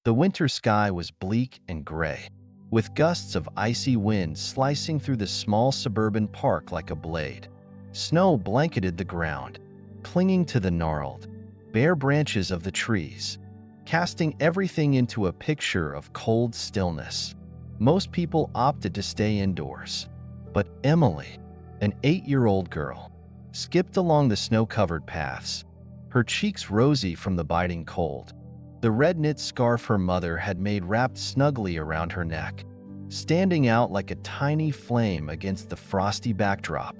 The winter sky was bleak and gray, with gusts of icy wind slicing through the small suburban park like a blade. Snow blanketed the ground, clinging to the gnarled, bare branches of the trees, casting everything into a picture of cold stillness. Most people opted to stay indoors, but Emily, an 8-year-old girl, skipped along the snow-covered paths, her cheeks rosy from the biting cold. The red knit scarf her mother had made wrapped snugly around her neck, standing out like a tiny flame against the frosty backdrop.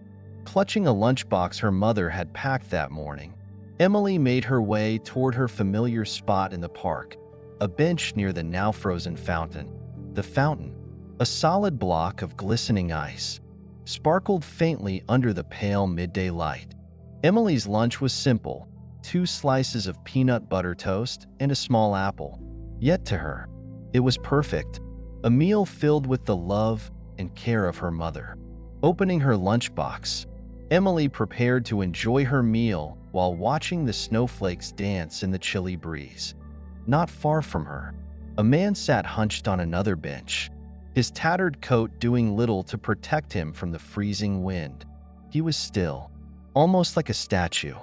Clutching a lunchbox her mother had packed that morning, Emily made her way toward her familiar spot in the park, a bench near the now-frozen fountain. The fountain, a solid block of glistening ice, sparkled faintly under the pale midday light. Emily's lunch was simple: 2 slices of peanut butter toast and a small apple. Yet to her, it was perfect, a meal filled with the love and care of her mother. Opening her lunchbox, Emily prepared to enjoy her meal while watching the snowflakes dance in the chilly breeze. Not far from her, a man sat hunched on another bench, his tattered coat doing little to protect him from the freezing wind. He was still, almost like a statue,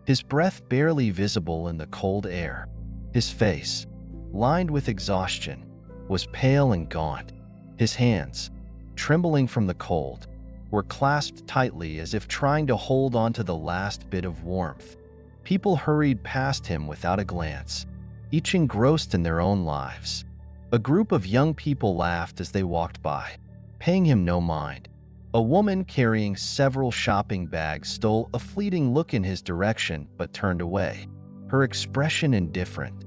his breath barely visible in the cold air. His face, lined with exhaustion, was pale and gaunt. His hands, trembling from the cold, were clasped tightly as if trying to hold on to the last bit of warmth. People hurried past him without a glance, each engrossed in their own lives. A group of young people laughed as they walked by, paying him no mind. A woman carrying several shopping bags stole a fleeting look in his direction but turned away, her expression indifferent.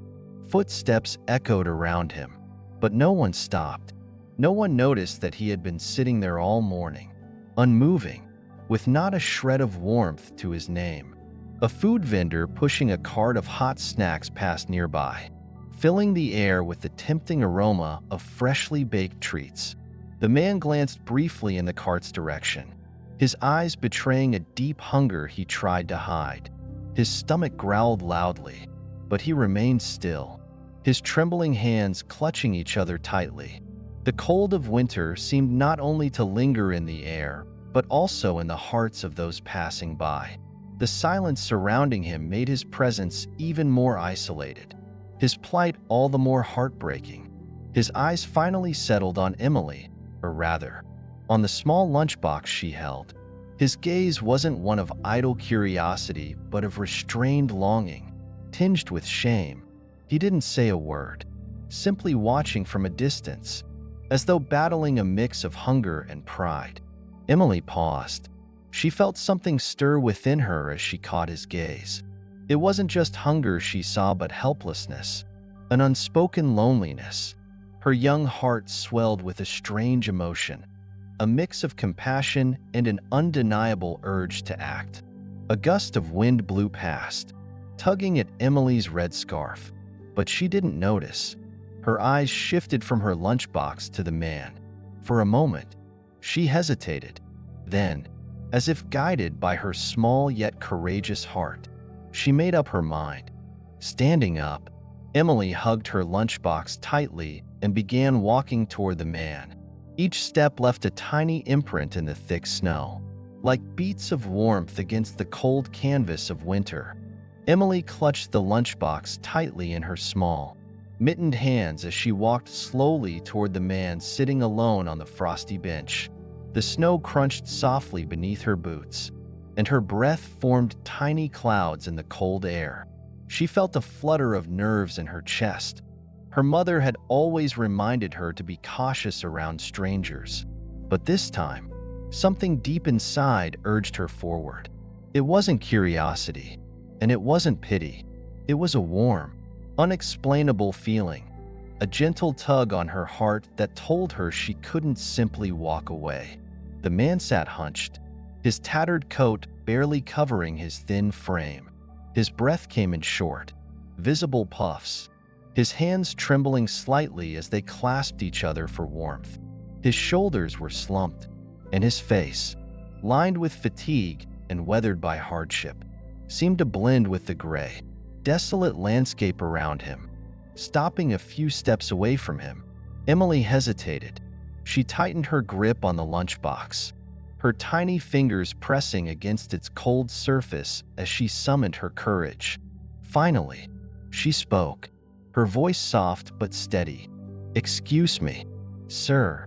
Footsteps echoed around him, but no one stopped. No one noticed that he had been sitting there all morning, unmoving, with not a shred of warmth to his name. A food vendor pushing a cart of hot snacks passed nearby, filling the air with the tempting aroma of freshly baked treats. The man glanced briefly in the cart's direction, his eyes betraying a deep hunger he tried to hide. His stomach growled loudly, but he remained still, his trembling hands clutching each other tightly. The cold of winter seemed not only to linger in the air, but also in the hearts of those passing by. The silence surrounding him made his presence even more isolated, his plight all the more heartbreaking. His eyes finally settled on Emily, or rather, on the small lunchbox she held. His gaze wasn't one of idle curiosity, but of restrained longing, tinged with shame. He didn't say a word, simply watching from a distance, as though battling a mix of hunger and pride. Emily paused. She felt something stir within her as she caught his gaze. It wasn't just hunger she saw, but helplessness, an unspoken loneliness. Her young heart swelled with a strange emotion, a mix of compassion and an undeniable urge to act. A gust of wind blew past, tugging at Emily's red scarf, but she didn't notice. Her eyes shifted from her lunchbox to the man. For a moment, she hesitated. Then, as if guided by her small yet courageous heart, she made up her mind. Standing up, Emily hugged her lunchbox tightly and began walking toward the man. Each step left a tiny imprint in the thick snow, like beats of warmth against the cold canvas of winter. Emily clutched the lunchbox tightly in her small, mittened hands as she walked slowly toward the man sitting alone on the frosty bench. The snow crunched softly beneath her boots, and her breath formed tiny clouds in the cold air. She felt a flutter of nerves in her chest. Her mother had always reminded her to be cautious around strangers, but this time, something deep inside urged her forward. It wasn't curiosity, and it wasn't pity. It was a warm, unexplainable feeling, a gentle tug on her heart that told her she couldn't simply walk away. The man sat hunched, his tattered coat barely covering his thin frame. His breath came in short, visible puffs, his hands trembling slightly as they clasped each other for warmth. His shoulders were slumped, and his face, lined with fatigue and weathered by hardship, seemed to blend with the gray, desolate landscape around him. stopping a few steps away from him. Emily hesitated. She tightened her grip on the lunchbox, her tiny fingers pressing against its cold surface as she summoned her courage. Finally, she spoke, her voice soft but steady. "Excuse me, sir."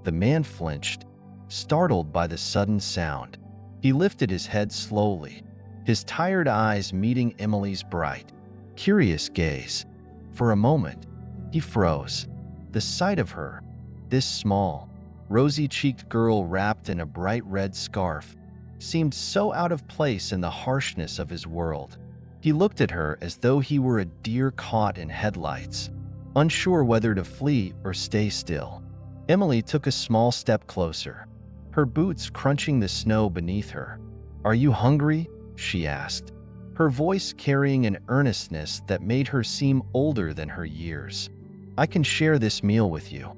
The man flinched, startled by the sudden sound. He lifted his head slowly, his tired eyes meeting Emily's bright, curious gaze. For a moment, he froze. The sight of her, this small, rosy-cheeked girl wrapped in a bright red scarf, seemed so out of place in the harshness of his world. He looked at her as though he were a deer caught in headlights, unsure whether to flee or stay still. Emily took a small step closer, her boots crunching the snow beneath her. "Are you hungry?" she asked, her voice carrying an earnestness that made her seem older than her years. "I can share this meal with you."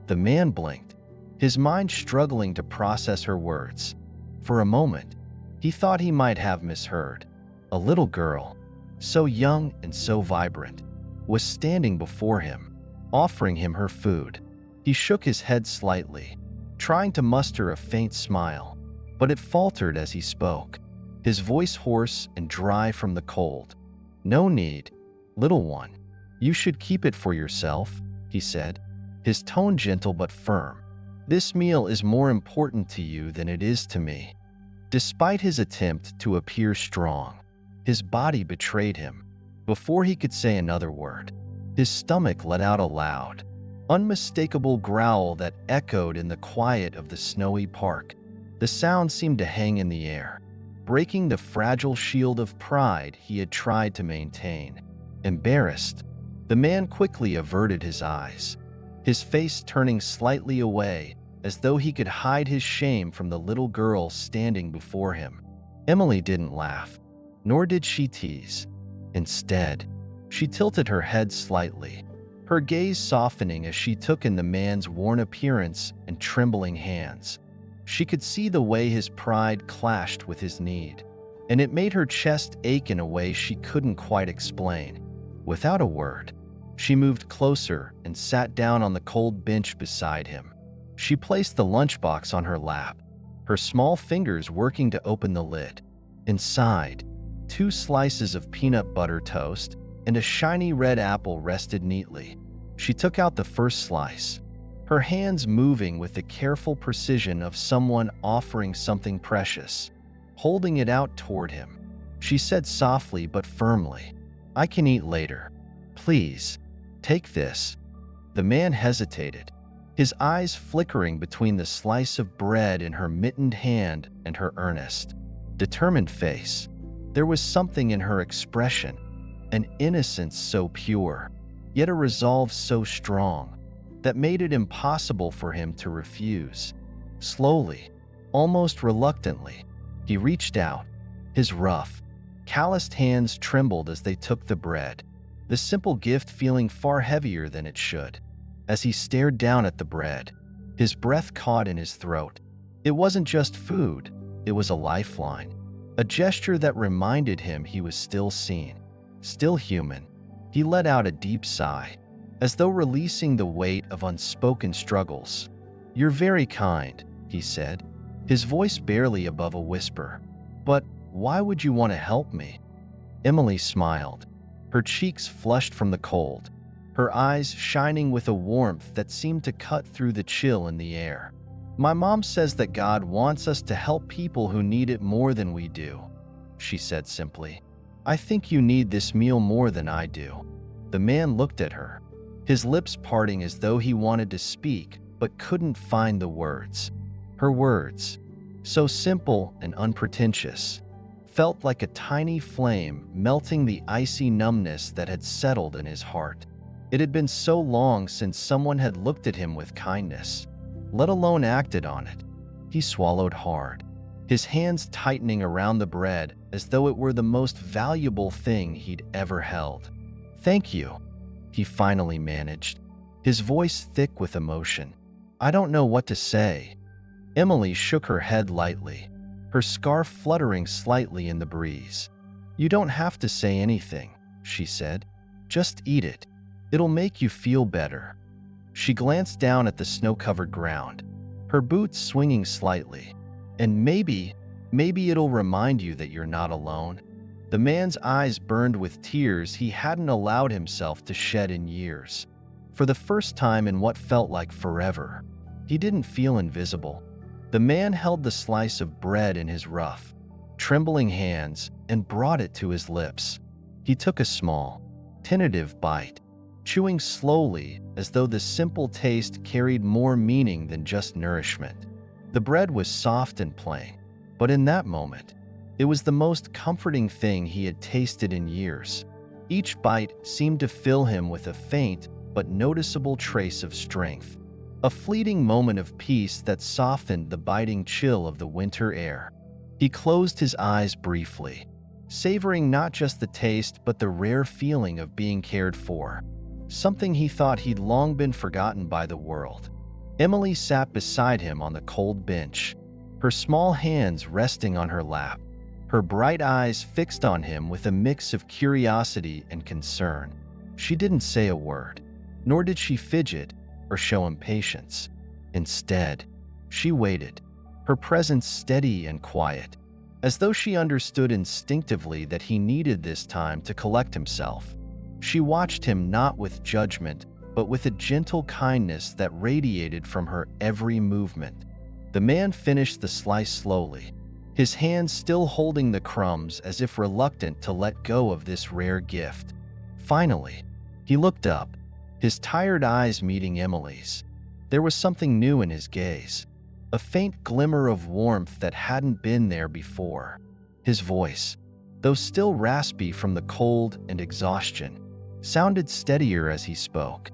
The man blinked, his mind struggling to process her words. For a moment, he thought he might have misheard. A little girl, so young and so vibrant, was standing before him, offering him her food. He shook his head slightly, trying to muster a faint smile, but it faltered as he spoke, his voice hoarse and dry from the cold. "No need, little one. You should keep it for yourself," he said, his tone gentle but firm. "This meal is more important to you than it is to me." Despite his attempt to appear strong, his body betrayed him. Before he could say another word, his stomach let out a loud, unmistakable growl that echoed in the quiet of the snowy park. The sound seemed to hang in the air, breaking the fragile shield of pride he had tried to maintain. Embarrassed, the man quickly averted his eyes, his face turning slightly away as though he could hide his shame from the little girl standing before him. Emily didn't laugh, nor did she tease. Instead, she tilted her head slightly, her gaze softening as she took in the man's worn appearance and trembling hands. She could see the way his pride clashed with his need, and it made her chest ache in a way she couldn't quite explain. Without a word, she moved closer and sat down on the cold bench beside him. She placed the lunchbox on her lap, her small fingers working to open the lid. Inside, 2 slices of peanut butter toast and a shiny red apple rested neatly. She took out the first slice, her hands moving with the careful precision of someone offering something precious. Holding it out toward him, she said softly but firmly, "I can eat later. Please, take this." The man hesitated, his eyes flickering between the slice of bread in her mittened hand and her earnest, determined face. There was something in her expression, an innocence so pure, yet a resolve so strong, that made it impossible for him to refuse. Slowly, almost reluctantly, he reached out. His rough, calloused hands trembled as they took the bread, the simple gift feeling far heavier than it should. As he stared down at the bread, his breath caught in his throat. It wasn't just food, it was a lifeline, a gesture that reminded him he was still seen, still human. He let out a deep sigh, as though releasing the weight of unspoken struggles. "You're very kind," he said, his voice barely above a whisper. "But why would you want to help me?" Emily smiled, her cheeks flushed from the cold, her eyes shining with a warmth that seemed to cut through the chill in the air. "My mom says that God wants us to help people who need it more than we do," she said simply. "I think you need this meal more than I do." The man looked at her, his lips parting as though he wanted to speak but couldn't find the words. Her words, so simple and unpretentious, felt like a tiny flame melting the icy numbness that had settled in his heart. It had been so long since someone had looked at him with kindness, let alone acted on it. He swallowed hard, his hands tightening around the bread as though it were the most valuable thing he'd ever held. "Thank you," he finally managed, his voice thick with emotion. "I don't know what to say." Emily shook her head lightly, her scarf fluttering slightly in the breeze. "You don't have to say anything," she said. "Just eat it. It'll make you feel better." She glanced down at the snow-covered ground, her boots swinging slightly. "And maybe it'll remind you that you're not alone." The man's eyes burned with tears he hadn't allowed himself to shed in years. For the first time in what felt like forever, he didn't feel invisible. The man held the slice of bread in his rough, trembling hands and brought it to his lips. He took a small, tentative bite, chewing slowly as though the simple taste carried more meaning than just nourishment. The bread was soft and plain, but in that moment, it was the most comforting thing he had tasted in years. Each bite seemed to fill him with a faint but noticeable trace of strength, a fleeting moment of peace that softened the biting chill of the winter air. He closed his eyes briefly, savoring not just the taste but the rare feeling of being cared for, something he thought he'd long been forgotten by the world. Emily sat beside him on the cold bench, her small hands resting on her lap, her bright eyes fixed on him with a mix of curiosity and concern. She didn't say a word, nor did she fidget or show impatience. Instead, she waited, her presence steady and quiet, as though she understood instinctively that he needed this time to collect himself. She watched him not with judgment, but with a gentle kindness that radiated from her every movement. The man finished the slice slowly, his hands still holding the crumbs as if reluctant to let go of this rare gift. Finally, he looked up, his tired eyes meeting Emily's. There was something new in his gaze, a faint glimmer of warmth that hadn't been there before. His voice, though still raspy from the cold and exhaustion, sounded steadier as he spoke.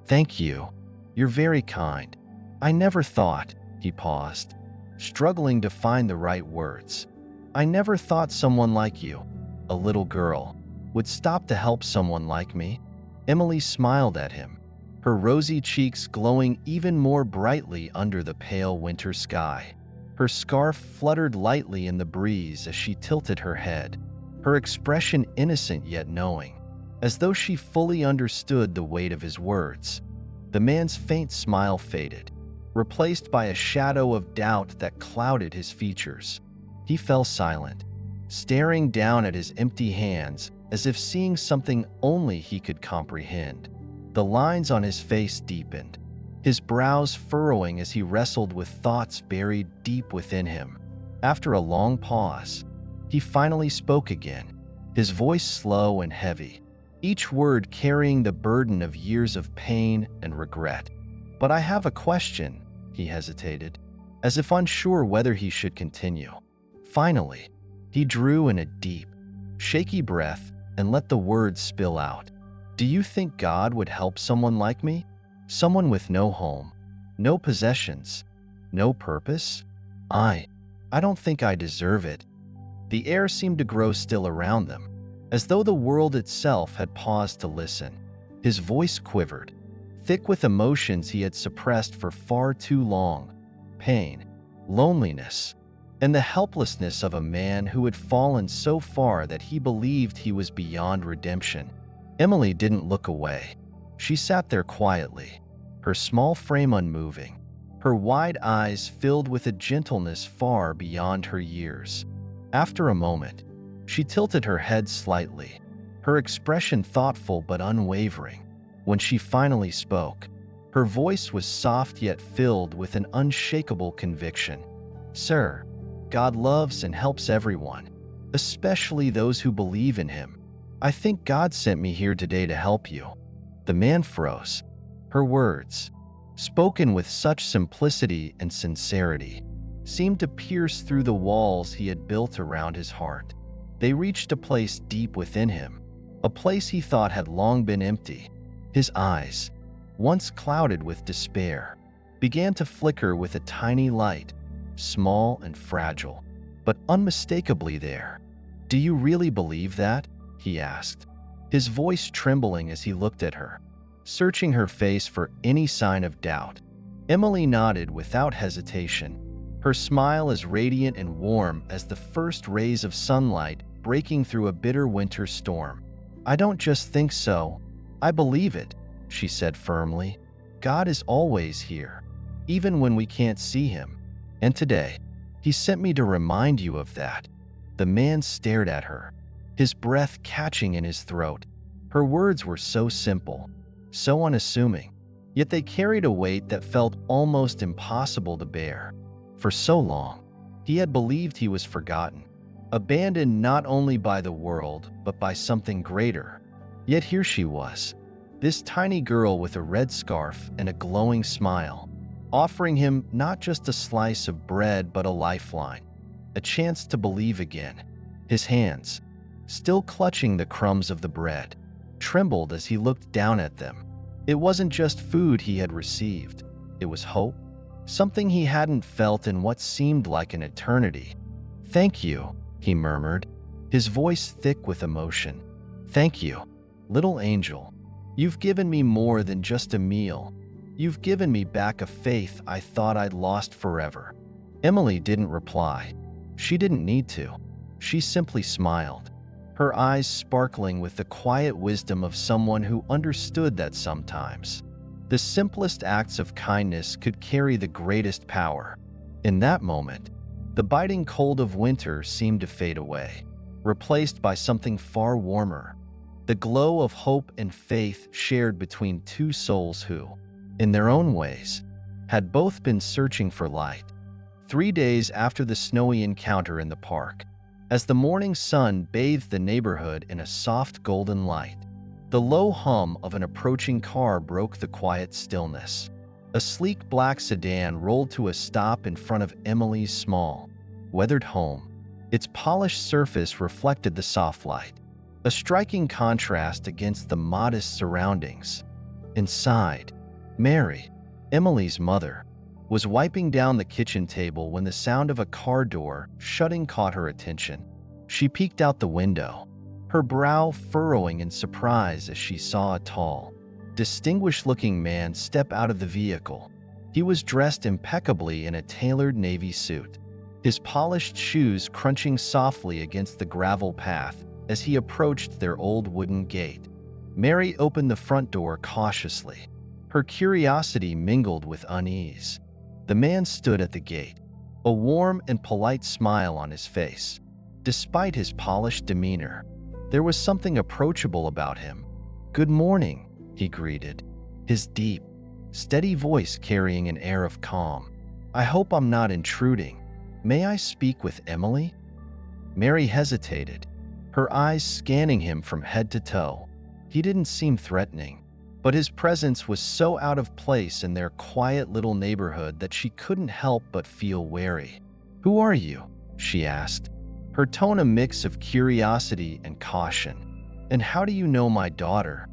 "Thank you. You're very kind. I never thought," he paused, struggling to find the right words. "I never thought someone like you, a little girl, would stop to help someone like me." Emily smiled at him, her rosy cheeks glowing even more brightly under the pale winter sky. Her scarf fluttered lightly in the breeze as she tilted her head, her expression innocent yet knowing, as though she fully understood the weight of his words. The man's faint smile faded, replaced by a shadow of doubt that clouded his features. He fell silent, staring down at his empty hands as if seeing something only he could comprehend. The lines on his face deepened, his brows furrowing as he wrestled with thoughts buried deep within him. After a long pause, he finally spoke again, his voice slow and heavy, each word carrying the burden of years of pain and regret. "But I have a question," he hesitated, as if unsure whether he should continue. Finally, he drew in a deep, shaky breath and let the words spill out. "Do you think God would help someone like me? Someone with no home, no possessions, no purpose? I don't think I deserve it." The air seemed to grow still around them, as though the world itself had paused to listen. His voice quivered, thick with emotions he had suppressed for far too long: pain, loneliness, and the helplessness of a man who had fallen so far that he believed he was beyond redemption. Emily didn't look away. She sat there quietly, her small frame unmoving, her wide eyes filled with a gentleness far beyond her years. After a moment, she tilted her head slightly, her expression thoughtful but unwavering. When she finally spoke, her voice was soft yet filled with an unshakable conviction. "Sir, God loves and helps everyone, especially those who believe in Him. I think God sent me here today to help you." The man froze. Her words, spoken with such simplicity and sincerity, seemed to pierce through the walls he had built around his heart. They reached a place deep within him, a place he thought had long been empty. His eyes, once clouded with despair, began to flicker with a tiny light, small and fragile, but unmistakably there. "Do you really believe that?" he asked, his voice trembling as he looked at her, searching her face for any sign of doubt. Emily nodded without hesitation, her smile as radiant and warm as the first rays of sunlight breaking through a bitter winter storm. "I don't just think so, I believe it." she said firmly. God is always here, even when we can't see him. And today, he sent me to remind you of that. The man stared at her, his breath catching in his throat. Her words were so simple, so unassuming, yet they carried a weight that felt almost impossible to bear. For so long, he had believed he was forgotten, abandoned not only by the world, but by something greater. Yet here she was, this tiny girl with a red scarf and a glowing smile, offering him not just a slice of bread but a lifeline, a chance to believe again. His hands, still clutching the crumbs of the bread, trembled as he looked down at them. It wasn't just food he had received, it was hope, something he hadn't felt in what seemed like an eternity. "Thank you," he murmured, his voice thick with emotion. "Thank you, little angel. You've given me more than just a meal. You've given me back a faith I thought I'd lost forever." Emily didn't reply. She didn't need to. She simply smiled, her eyes sparkling with the quiet wisdom of someone who understood that sometimes the simplest acts of kindness could carry the greatest power. In that moment, the biting cold of winter seemed to fade away, replaced by something far warmer, the glow of hope and faith shared between two souls who, in their own ways, had both been searching for light. 3 days after the snowy encounter in the park, as the morning sun bathed the neighborhood in a soft golden light, the low hum of an approaching car broke the quiet stillness. A sleek black sedan rolled to a stop in front of Emily's small, weathered home. Its polished surface reflected the soft light, a striking contrast against the modest surroundings. Inside, Mary, Emily's mother, was wiping down the kitchen table when the sound of a car door shutting caught her attention. She peeked out the window, her brow furrowing in surprise as she saw a tall, distinguished-looking man step out of the vehicle. He was dressed impeccably in a tailored navy suit, his polished shoes crunching softly against the gravel path as he approached their old wooden gate. Mary opened the front door cautiously, her curiosity mingled with unease. The man stood at the gate, a warm and polite smile on his face. Despite his polished demeanor, there was something approachable about him. "Good morning," he greeted, his deep, steady voice carrying an air of calm. "I hope I'm not intruding. May I speak with Emily?" Mary hesitated, her eyes scanning him from head to toe. He didn't seem threatening, but his presence was so out of place in their quiet little neighborhood that she couldn't help but feel wary. "Who are you?" she asked, her tone a mix of curiosity and caution. "And how do you know my daughter?"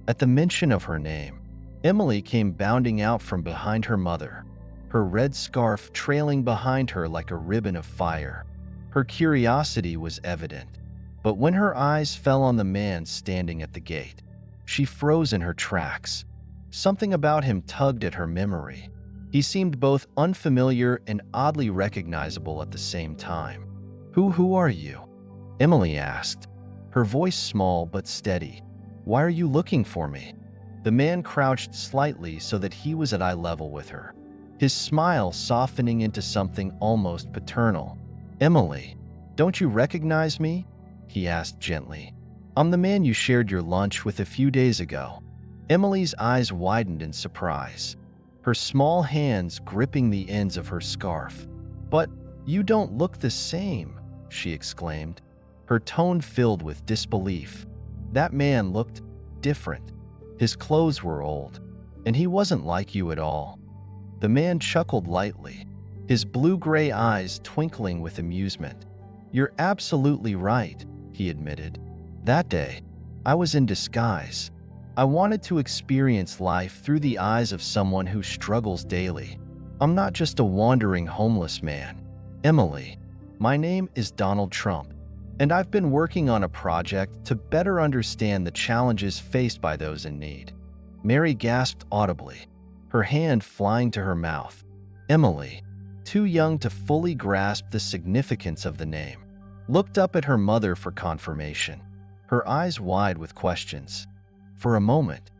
At the mention of her name, Emily came bounding out from behind her mother, her red scarf trailing behind her like a ribbon of fire. Her curiosity was evident, but when her eyes fell on the man standing at the gate, she froze in her tracks. Something about him tugged at her memory. He seemed both unfamiliar and oddly recognizable at the same time. Who are you?" Emily asked, her voice small but steady. "Why are you looking for me?" The man crouched slightly so that he was at eye level with her, his smile softening into something almost paternal. "Emily, don't you recognize me?" he asked gently. "I'm the man you shared your lunch with a few days ago." Emily's eyes widened in surprise, her small hands gripping the ends of her scarf. "But you don't look the same," she exclaimed, her tone filled with disbelief. "That man looked different. His clothes were old, and he wasn't like you at all." The man chuckled lightly, his blue-gray eyes twinkling with amusement. "You're absolutely right," he admitted. "That day, I was in disguise. I wanted to experience life through the eyes of someone who struggles daily. I'm not just a wandering homeless man. Emily, my name is Donald Trump, and I've been working on a project to better understand the challenges faced by those in need." Mary gasped audibly, her hand flying to her mouth. Emily, too young to fully grasp the significance of the name, looked up at her mother for confirmation, her eyes wide with questions. For a moment,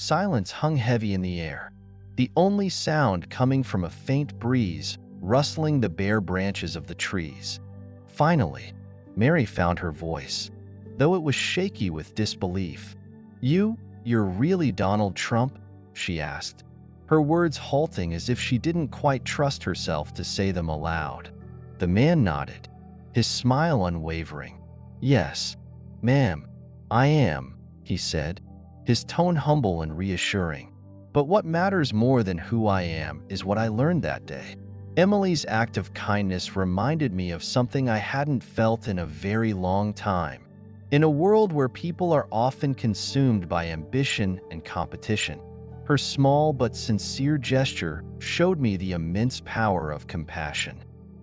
Silence hung heavy in the air, the only sound coming from a faint breeze rustling the bare branches of the trees. Finally, Mary found her voice, though it was shaky with disbelief. You're really Donald Trump?" she asked, her words halting as if she didn't quite trust herself to say them aloud. The man nodded, his smile unwavering. "Yes, ma'am, I am," he said, his tone humble and reassuring. "But what matters more than who I am is what I learned that day." Emily's act of kindness reminded me of something I hadn't felt in a very long time. In a world where people are often consumed by ambition and competition, her small but sincere gesture showed me the immense power of compassion.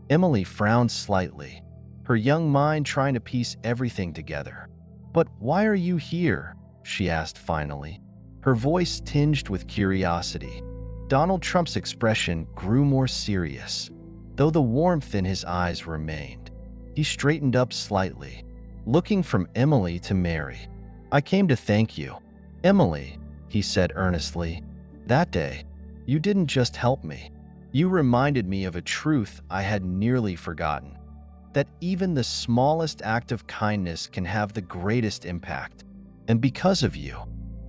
Emily frowned slightly, her young mind trying to piece everything together. "But why are you here?" she asked finally, her voice tinged with curiosity. Donald Trump's expression grew more serious, though the warmth in his eyes remained. He straightened up slightly, looking from Emily to Mary. "I came to thank you, Emily," he said earnestly. "That day, you didn't just help me. You reminded me of a truth I had nearly forgotten, that even the smallest act of kindness can have the greatest impact. And because of you,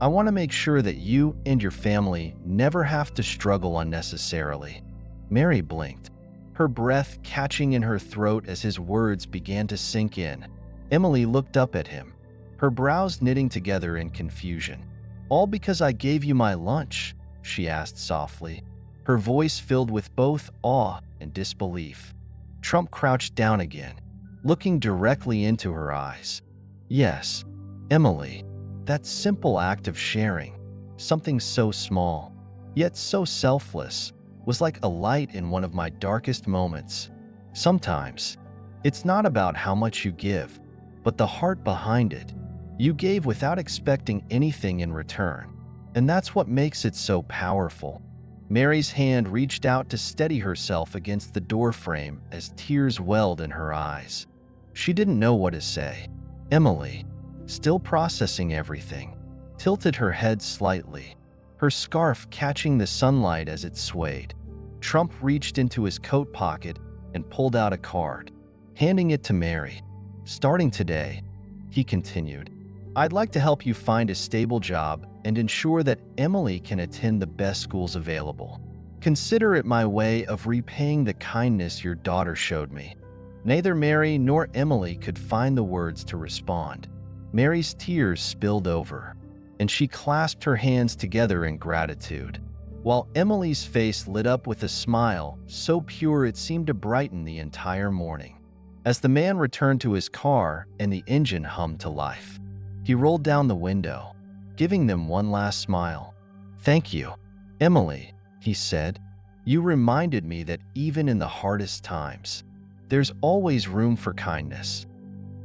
I want to make sure that you and your family never have to struggle unnecessarily." Mary blinked, her breath catching in her throat as his words began to sink in. Emily looked up at him, her brows knitting together in confusion. "All because I gave you my lunch?" she asked softly, her voice filled with both awe and disbelief. Trump crouched down again, looking directly into her eyes. "Yes, Emily, that simple act of sharing, something so small, yet so selfless, was like a light in one of my darkest moments. Sometimes, it's not about how much you give, but the heart behind it. You gave without expecting anything in return, and that's what makes it so powerful." Mary's hand reached out to steady herself against the doorframe as tears welled in her eyes. She didn't know what to say. Emily, still processing everything, tilted her head slightly, her scarf catching the sunlight as it swayed. Trump reached into his coat pocket and pulled out a card, handing it to Mary. "Starting today," he continued, "I'd like to help you find a stable job and ensure that Emily can attend the best schools available. Consider it my way of repaying the kindness your daughter showed me." Neither Mary nor Emily could find the words to respond. Mary's tears spilled over, and she clasped her hands together in gratitude, while Emily's face lit up with a smile so pure it seemed to brighten the entire morning. As the man returned to his car and the engine hummed to life, he rolled down the window, giving them one last smile. "Thank you, Emily," he said. "You reminded me that even in the hardest times, there's always room for kindness."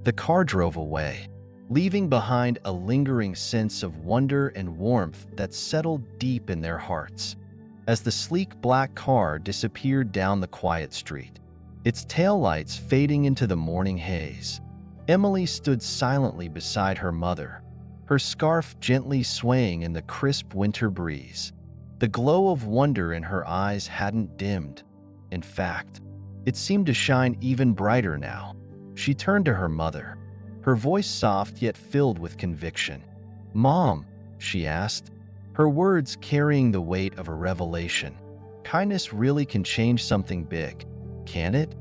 The car drove away, leaving behind a lingering sense of wonder and warmth that settled deep in their hearts. As the sleek black car disappeared down the quiet street, its taillights fading into the morning haze, Emily stood silently beside her mother, her scarf gently swaying in the crisp winter breeze. The glow of wonder in her eyes hadn't dimmed. In fact, it seemed to shine even brighter now. She turned to her mother, her voice soft yet filled with conviction. "Mom," she asked, her words carrying the weight of a revelation, "kindness really can change something big, can it?"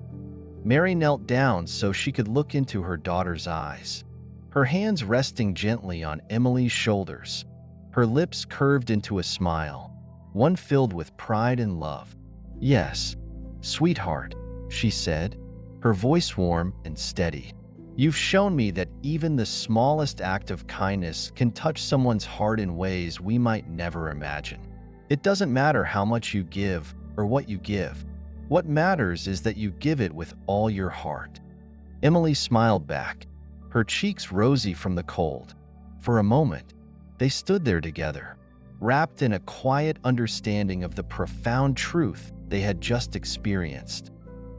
Mary knelt down so she could look into her daughter's eyes, her hands resting gently on Emily's shoulders, her lips curved into a smile, one filled with pride and love. "Yes, sweetheart," she said, her voice warm and steady. "You've shown me that even the smallest act of kindness can touch someone's heart in ways we might never imagine. It doesn't matter how much you give or what you give. What matters is that you give it with all your heart." Emily smiled back, her cheeks rosy from the cold. For a moment, they stood there together, wrapped in a quiet understanding of the profound truth they had just experienced.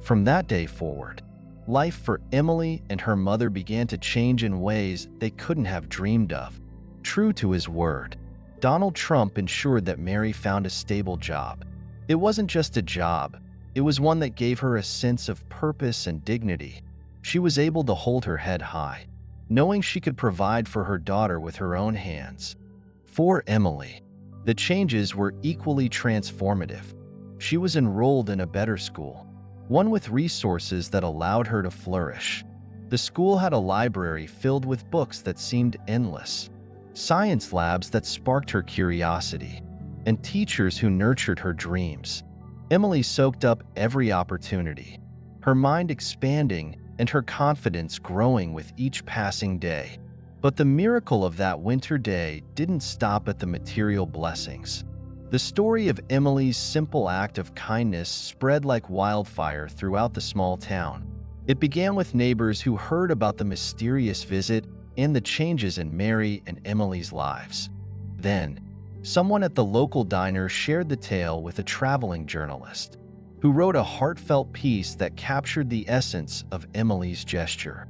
From that day forward, life for Emily and her mother began to change in ways they couldn't have dreamed of. True to his word, Donald Trump ensured that Mary found a stable job. It wasn't just a job, it was one that gave her a sense of purpose and dignity. She was able to hold her head high, knowing she could provide for her daughter with her own hands. For Emily, the changes were equally transformative. She was enrolled in a better school, one with resources that allowed her to flourish. The school had a library filled with books that seemed endless, science labs that sparked her curiosity, and teachers who nurtured her dreams. Emily soaked up every opportunity, her mind expanding and her confidence growing with each passing day. But the miracle of that winter day didn't stop at the material blessings. The story of Emily's simple act of kindness spread like wildfire throughout the small town. It began with neighbors who heard about the mysterious visit and the changes in Mary and Emily's lives. Then, someone at the local diner shared the tale with a traveling journalist, who wrote a heartfelt piece that captured the essence of Emily's gesture.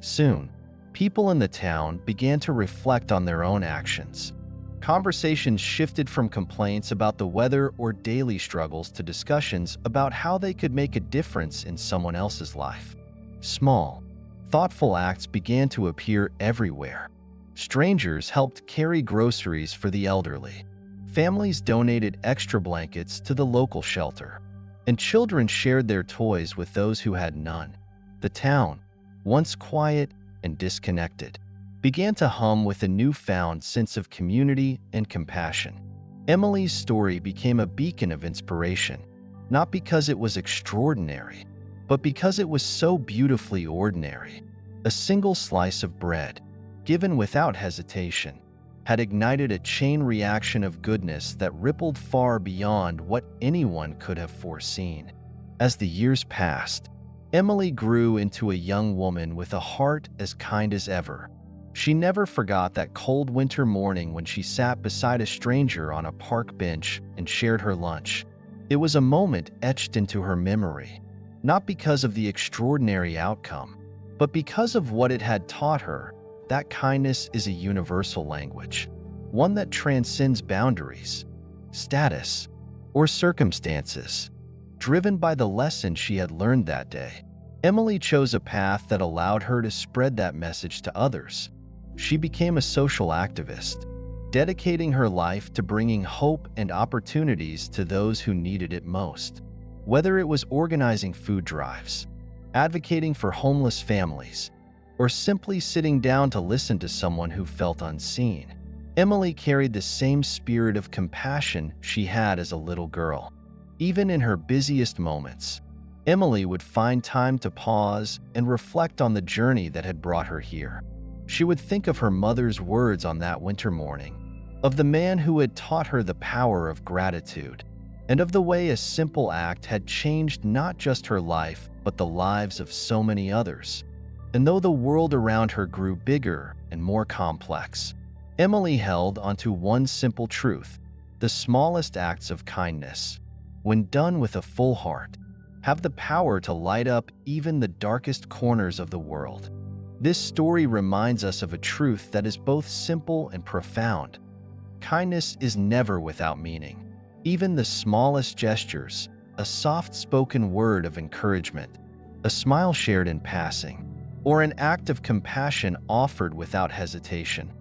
Soon, people in the town began to reflect on their own actions. Conversations shifted from complaints about the weather or daily struggles to discussions about how they could make a difference in someone else's life. Small, thoughtful acts began to appear everywhere. Strangers helped carry groceries for the elderly. Families donated extra blankets to the local shelter, and children shared their toys with those who had none. The town, once quiet and disconnected, began to hum with a newfound sense of community and compassion. Emily's story became a beacon of inspiration, not because it was extraordinary, but because it was so beautifully ordinary. A single slice of bread, given without hesitation, had ignited a chain reaction of goodness that rippled far beyond what anyone could have foreseen. As the years passed, Emily grew into a young woman with a heart as kind as ever. She never forgot that cold winter morning when she sat beside a stranger on a park bench and shared her lunch. It was a moment etched into her memory, not because of the extraordinary outcome, but because of what it had taught her. That kindness is a universal language, one that transcends boundaries, status, or circumstances. Driven by the lesson she had learned that day, Emily chose a path that allowed her to spread that message to others. She became a social activist, dedicating her life to bringing hope and opportunities to those who needed it most. Whether it was organizing food drives, advocating for homeless families, or simply sitting down to listen to someone who felt unseen, Emily carried the same spirit of compassion she had as a little girl. Even in her busiest moments, Emily would find time to pause and reflect on the journey that had brought her here. She would think of her mother's words on that winter morning, of the man who had taught her the power of gratitude, and of the way a simple act had changed not just her life, but the lives of so many others. And though the world around her grew bigger and more complex, Emily held onto one simple truth: the smallest acts of kindness, when done with a full heart, have the power to light up even the darkest corners of the world. This story reminds us of a truth that is both simple and profound. Kindness is never without meaning. Even the smallest gestures, a soft-spoken word of encouragement, a smile shared in passing, or an act of compassion offered without hesitation,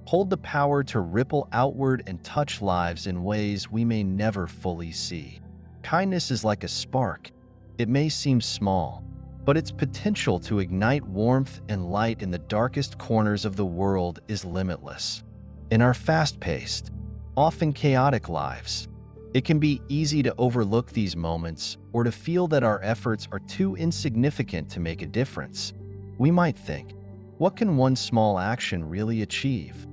hold the power to ripple outward and touch lives in ways we may never fully see. Kindness is like a spark. It may seem small, but its potential to ignite warmth and light in the darkest corners of the world is limitless. In our fast-paced, often chaotic lives, it can be easy to overlook these moments or to feel that our efforts are too insignificant to make a difference. We might think, what can one small action really achieve?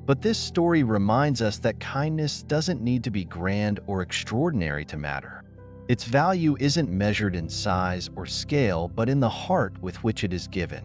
But this story reminds us that kindness doesn't need to be grand or extraordinary to matter. Its value isn't measured in size or scale, but in the heart with which it is given.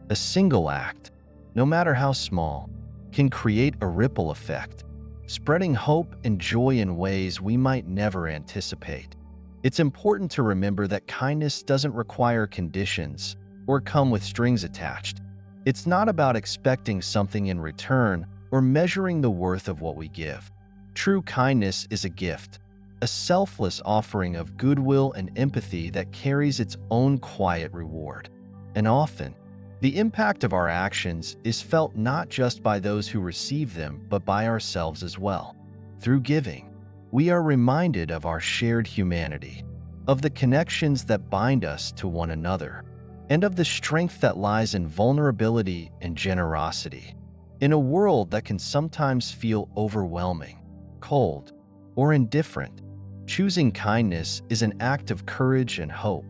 A single act, no matter how small, can create a ripple effect, spreading hope and joy in ways we might never anticipate. It's important to remember that kindness doesn't require conditions or come with strings attached. It's not about expecting something in return, or measuring the worth of what we give. True kindness is a gift, a selfless offering of goodwill and empathy that carries its own quiet reward. And often, the impact of our actions is felt not just by those who receive them, but by ourselves as well. Through giving, we are reminded of our shared humanity, of the connections that bind us to one another, and of the strength that lies in vulnerability and generosity. In a world that can sometimes feel overwhelming, cold, or indifferent, choosing kindness is an act of courage and hope.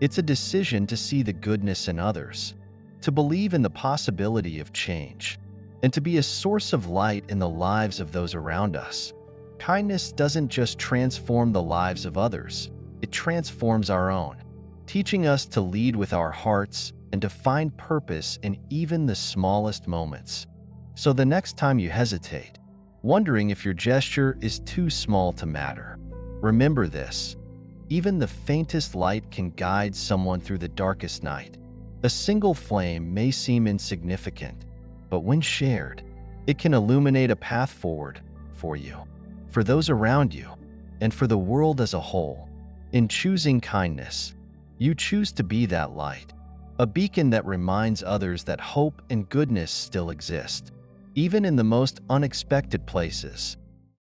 It's a decision to see the goodness in others, to believe in the possibility of change, and to be a source of light in the lives of those around us. Kindness doesn't just transform the lives of others, it transforms our own, teaching us to lead with our hearts and to find purpose in even the smallest moments. So the next time you hesitate, wondering if your gesture is too small to matter, remember this: even the faintest light can guide someone through the darkest night. A single flame may seem insignificant, but when shared, it can illuminate a path forward for you, for those around you, and for the world as a whole. In choosing kindness, you choose to be that light, a beacon that reminds others that hope and goodness still exist, even in the most unexpected places.